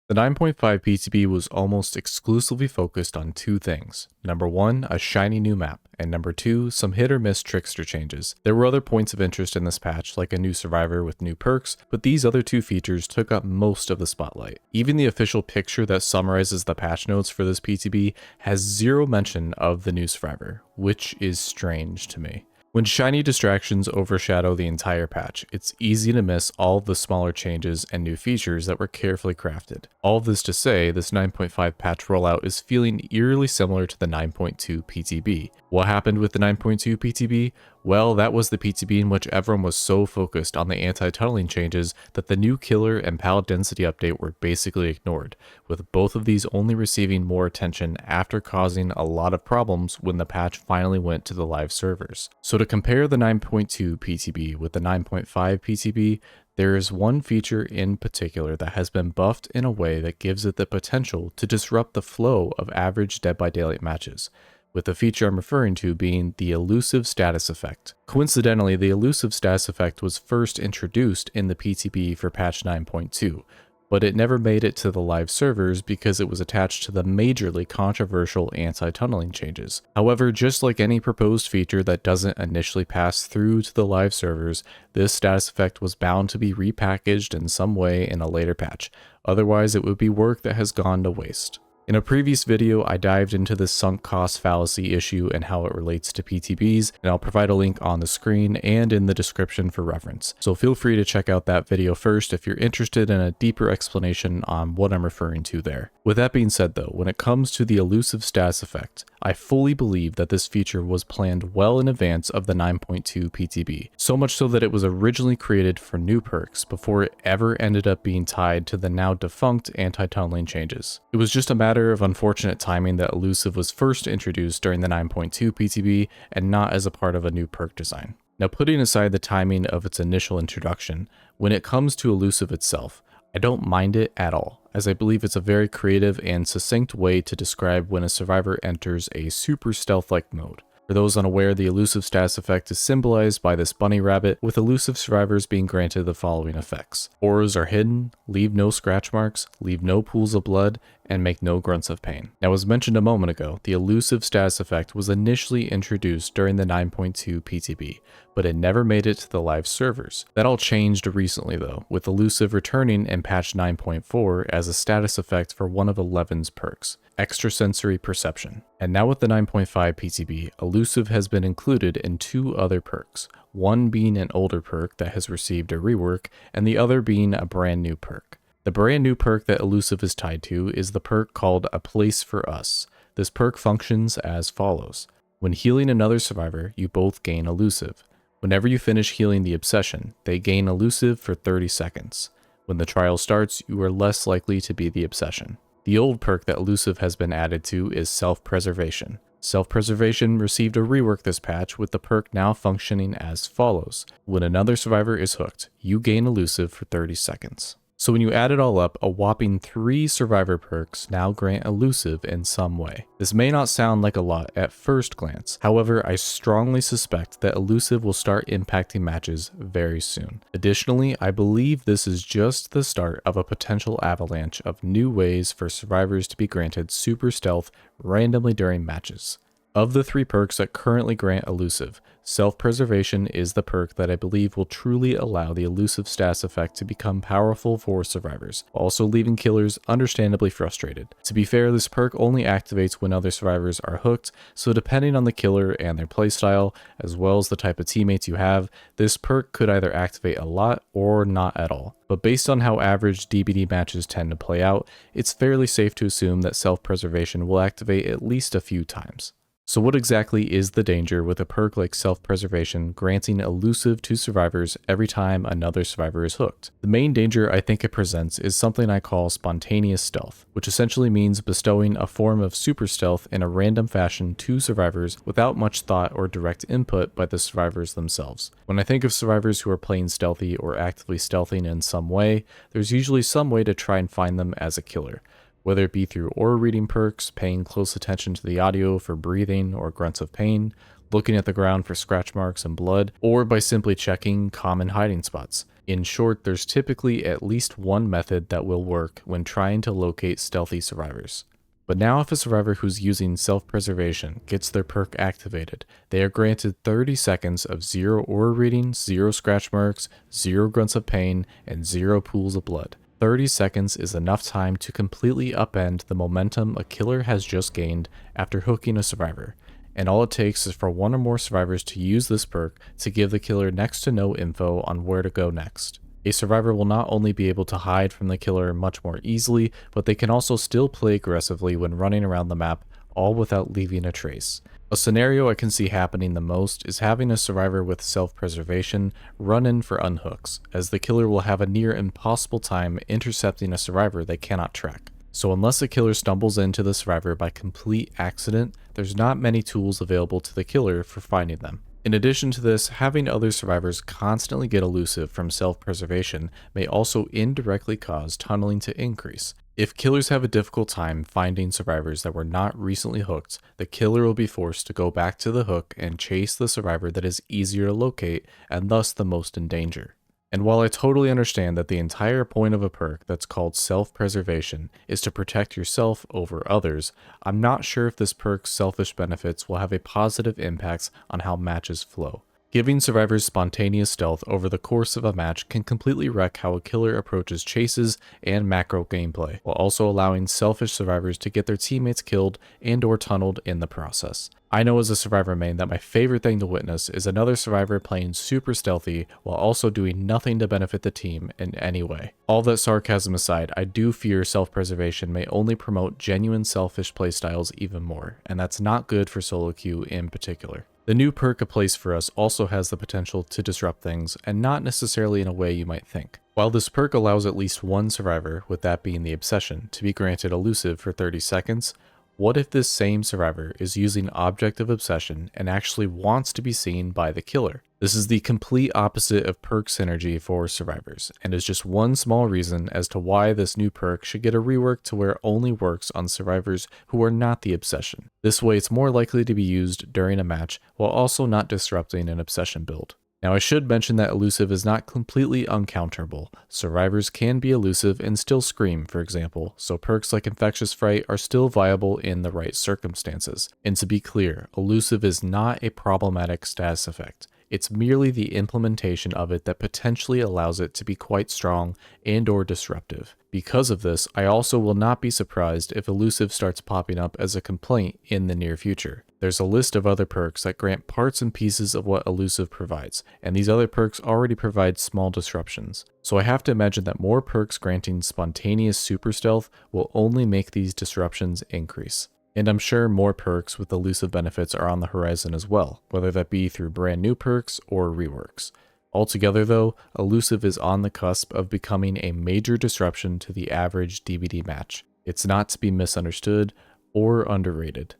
The 9.5 PTB was almost exclusively focused on two things. Number one, a shiny new map, and number two, some hit or miss trickster changes. There were other points of interest in this patch, like a new survivor with new perks, but these other two features took up most of the spotlight. Even the official picture that summarizes the patch notes for this PTB has zero mention of the new survivor, which is strange to me. When shiny distractions overshadow the entire patch, it's easy to miss all of the smaller changes and new features that were carefully crafted. All of this to say, this 9.5 patch rollout is feeling eerily similar to the 9.2 PTB. What happened with the 9.2 PTB? Well, that was the PTB in which everyone was so focused on the anti-tunneling changes that the new killer and pallet density update were basically ignored, with both of these only receiving more attention after causing a lot of problems when the patch finally went to the live servers. So to compare the 9.2 PTB with the 9.5 PTB, there is one feature in particular that has been buffed in a way that gives it the potential to disrupt the flow of average Dead by Daylight matches, with the feature I'm referring to being the Elusive status effect. Coincidentally, the Elusive status effect was first introduced in the PTB for patch 9.2, but it never made it to the live servers because it was attached to the majorly controversial anti-tunneling changes. However, just like any proposed feature that doesn't initially pass through to the live servers, this status effect was bound to be repackaged in some way in a later patch, otherwise it would be work that has gone to waste. In a previous video, I dived into the sunk cost fallacy issue and how it relates to PTBs, and I'll provide a link on the screen and in the description for reference. So feel free to check out that video first if you're interested in a deeper explanation on what I'm referring to there. With that being said though, when it comes to the Elusive status effect, I fully believe that this feature was planned well in advance of the 9.2 PTB, so much so that it was originally created for new perks before it ever ended up being tied to the now defunct anti-tunneling changes. It was just a matter of unfortunate timing that Elusive was first introduced during the 9.2 PTB and not as a part of a new perk design. Now, putting aside the timing of its initial introduction, when it comes to Elusive itself, I don't mind it at all, as I believe it's a very creative and succinct way to describe when a survivor enters a super stealth-like mode. For those unaware, the Elusive status effect is symbolized by this bunny rabbit, with elusive survivors being granted the following effects. Auras are hidden, leave no scratch marks, leave no pools of blood, and make no grunts of pain. Now, as mentioned a moment ago, the Elusive status effect was initially introduced during the 9.2 PTB, but it never made it to the live servers. That all changed recently though, with Elusive returning in patch 9.4 as a status effect for one of 11's perks, Extrasensory Perception. And now with the 9.5 PTB, Elusive has been included in two other perks, one being an older perk that has received a rework, and the other being a brand new perk. The brand new perk that Elusive is tied to is the perk called A Place for Us. This perk functions as follows. When healing another survivor, you both gain Elusive. Whenever you finish healing the obsession, they gain Elusive for 30 seconds. When the trial starts, you are less likely to be the obsession. The old perk that Elusive has been added to is Self-Preservation. Self-Preservation received a rework this patch, with the perk now functioning as follows. When another survivor is hooked, you gain Elusive for 30 seconds. So when you add it all up, a whopping 3 survivor perks now grant Elusive in some way. This may not sound like a lot at first glance, however I strongly suspect that Elusive will start impacting matches very soon. Additionally, I believe this is just the start of a potential avalanche of new ways for survivors to be granted super stealth randomly during matches. Of the 3 perks that currently grant Elusive, Self-Preservation is the perk that I believe will truly allow the Elusive status effect to become powerful for survivors, while also leaving killers understandably frustrated. To be fair, this perk only activates when other survivors are hooked, so depending on the killer and their playstyle, as well as the type of teammates you have, this perk could either activate a lot or not at all. But based on how average DBD matches tend to play out, it's fairly safe to assume that Self-Preservation will activate at least a few times. So what exactly is the danger with a perk like Self-Preservation granting Elusive to survivors every time another survivor is hooked? The main danger I think it presents is something I call spontaneous stealth, which essentially means bestowing a form of super stealth in a random fashion to survivors without much thought or direct input by the survivors themselves. When I think of survivors who are playing stealthy or actively stealthing in some way, there's usually some way to try and find them as a killer. Whether it be through aura reading perks, paying close attention to the audio for breathing or grunts of pain, looking at the ground for scratch marks and blood, or by simply checking common hiding spots. In short, there's typically at least one method that will work when trying to locate stealthy survivors. But now if a survivor who's using self-preservation gets their perk activated, they are granted 30 seconds of 0 aura reading, 0 scratch marks, 0 grunts of pain, and 0 pools of blood. 30 seconds is enough time to completely upend the momentum a killer has just gained after hooking a survivor, and all it takes is for one or more survivors to use this perk to give the killer next to no info on where to go next. A survivor will not only be able to hide from the killer much more easily, but they can also still play aggressively when running around the map, all without leaving a trace. A scenario I can see happening the most is having a survivor with self-preservation run in for unhooks, as the killer will have a near impossible time intercepting a survivor they cannot track. So unless a killer stumbles into the survivor by complete accident, there's not many tools available to the killer for finding them. In addition to this, having other survivors constantly get elusive from self-preservation may also indirectly cause tunneling to increase. If killers have a difficult time finding survivors that were not recently hooked, the killer will be forced to go back to the hook and chase the survivor that is easier to locate and thus the most in danger. And while I totally understand that the entire point of a perk that's called self-preservation is to protect yourself over others, I'm not sure if this perk's selfish benefits will have a positive impact on how matches flow. Giving survivors spontaneous stealth over the course of a match can completely wreck how a killer approaches chases and macro gameplay, while also allowing selfish survivors to get their teammates killed and or tunneled in the process. I know as a survivor main that my favorite thing to witness is another survivor playing super stealthy while also doing nothing to benefit the team in any way. All that sarcasm aside, I do fear self-preservation may only promote genuine selfish playstyles even more, and that's not good for solo queue in particular. The new perk A Place For Us also has the potential to disrupt things, and not necessarily in a way you might think. While this perk allows at least one survivor, with that being the Obsession, to be granted elusive for 30 seconds, what if this same survivor is using Object of Obsession and actually wants to be seen by the killer? This is the complete opposite of perk synergy for survivors, and is just one small reason as to why this new perk should get a rework to where it only works on survivors who are not the Obsession. This way it's more likely to be used during a match while also not disrupting an Obsession build. Now I should mention that Elusive is not completely uncounterable. Survivors can be elusive and still scream, for example, so perks like Infectious Fright are still viable in the right circumstances. And to be clear, Elusive is not a problematic status effect. It's merely the implementation of it that potentially allows it to be quite strong and or disruptive. Because of this, I also will not be surprised if Elusive starts popping up as a complaint in the near future. There's a list of other perks that grant parts and pieces of what Elusive provides, and these other perks already provide small disruptions. So I have to imagine that more perks granting spontaneous super stealth will only make these disruptions increase. And I'm sure more perks with elusive benefits are on the horizon as well, whether that be through brand new perks or reworks. Altogether though, Elusive is on the cusp of becoming a major disruption to the average DBD match. It's not to be misunderstood or underrated.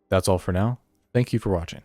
That's all for now. Thank you for watching.